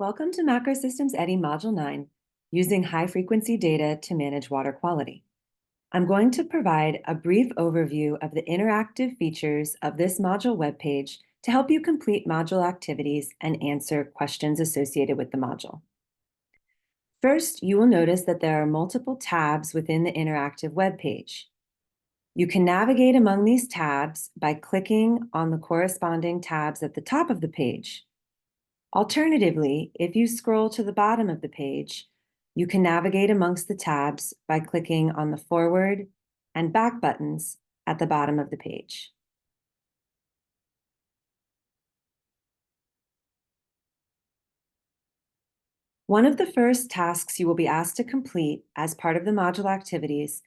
Welcome to Macrosystems EDI Module 9, using high-frequency data to manage water quality. I'm going to provide a brief overview of the interactive features of this module webpage to help you complete module activities and answer questions associated with the module. First, you will notice that there are multiple tabs within the interactive webpage. You can navigate among these tabs by clicking on the corresponding tabs at the top of the page. Alternatively, if you scroll to the bottom of the page, you can navigate amongst the tabs by clicking on the forward and back buttons at the bottom of the page. One of the first tasks you will be asked to complete as part of the module activities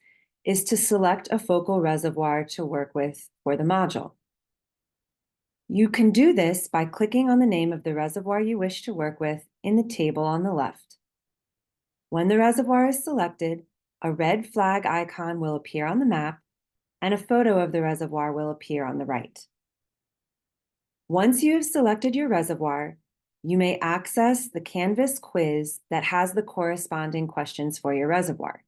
is to select a focal reservoir to work with for the module. You can do this by clicking on the name of the reservoir you wish to work with in the table on the left. When the reservoir is selected, a red flag icon will appear on the map, and a photo of the reservoir will appear on the right. Once you have selected your reservoir, you may access the Canvas quiz that has the corresponding questions for your reservoir.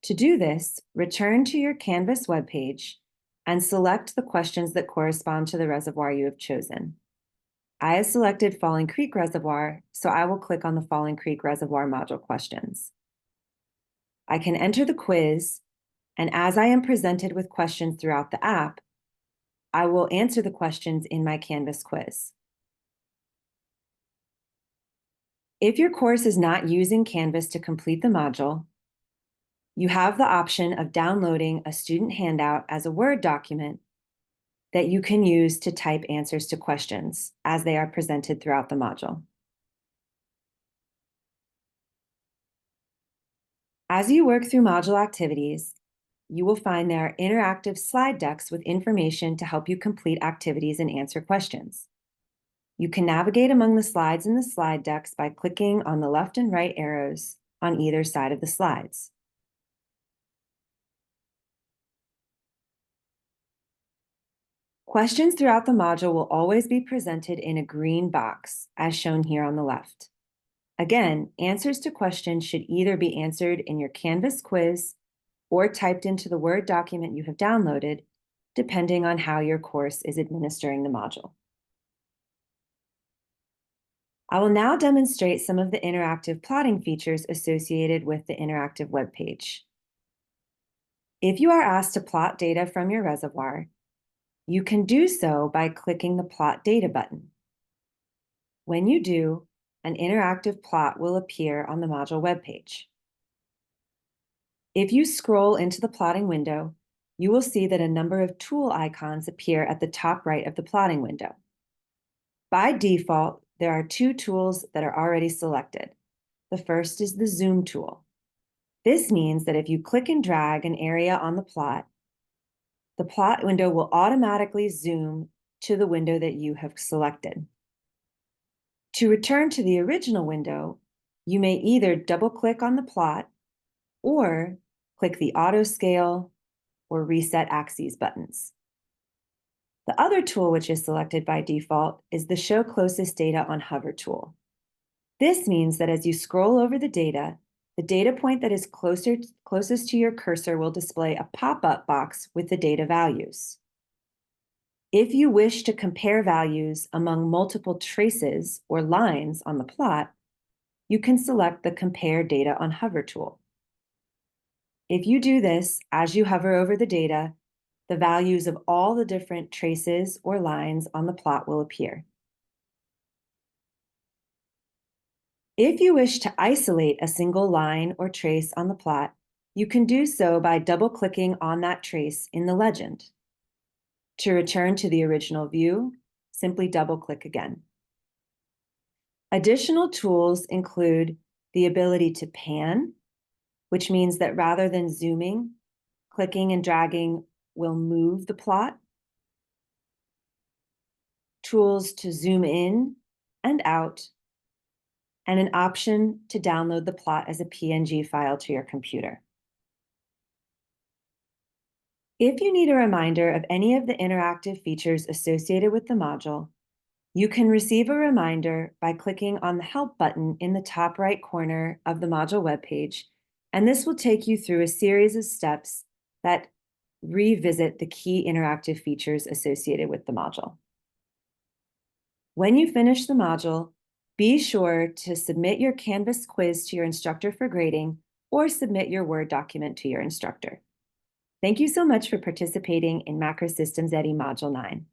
To do this, return to your Canvas webpage and select the questions that correspond to the reservoir you have chosen. I have selected Falling Creek Reservoir, so I will click on the Falling Creek Reservoir module questions. I can enter the quiz, and as I am presented with questions throughout the app, I will answer the questions in my Canvas quiz. If your course is not using Canvas to complete the module, you have the option of downloading a student handout as a Word document that you can use to type answers to questions as they are presented throughout the module. As you work through module activities, you will find there are interactive slide decks with information to help you complete activities and answer questions. You can navigate among the slides in the slide decks by clicking on the left and right arrows on either side of the slides. Questions throughout the module will always be presented in a green box, as shown here on the left. Again, answers to questions should either be answered in your Canvas quiz or typed into the Word document you have downloaded, depending on how your course is administering the module. I will now demonstrate some of the interactive plotting features associated with the interactive web page. If you are asked to plot data from your reservoir, you can do so by clicking the Plot Data button. When you do, an interactive plot will appear on the module webpage. If you scroll into the plotting window, you will see that a number of tool icons appear at the top right of the plotting window. By default, there are two tools that are already selected. The first is the Zoom tool. This means that if you click and drag an area on the plot window will automatically zoom to the window that you have selected. To return to the original window, you may either double-click on the plot or click the Auto Scale or Reset Axes buttons. The other tool which is selected by default is the Show Closest Data on Hover tool. This means that as you scroll over the data point that is closest to your cursor will display a pop-up box with the data values. If you wish to compare values among multiple traces or lines on the plot, you can select the Compare Data on Hover tool. If you do this, as you hover over the data, the values of all the different traces or lines on the plot will appear. If you wish to isolate a single line or trace on the plot, you can do so by double-clicking on that trace in the legend. To return to the original view, simply double-click again. Additional tools include the ability to pan, which means that rather than zooming, clicking and dragging will move the plot. Tools to zoom in and out, and an option to download the plot as a PNG file to your computer. If you need a reminder of any of the interactive features associated with the module, You can receive a reminder by clicking on the Help button in the top right corner of the module webpage, and this will take you through a series of steps that revisit the key interactive features associated with the module. When you finish the module, be sure to submit your Canvas quiz to your instructor for grading or submit your Word document to your instructor. Thank you so much for participating in Macrosystems EDI Module 9.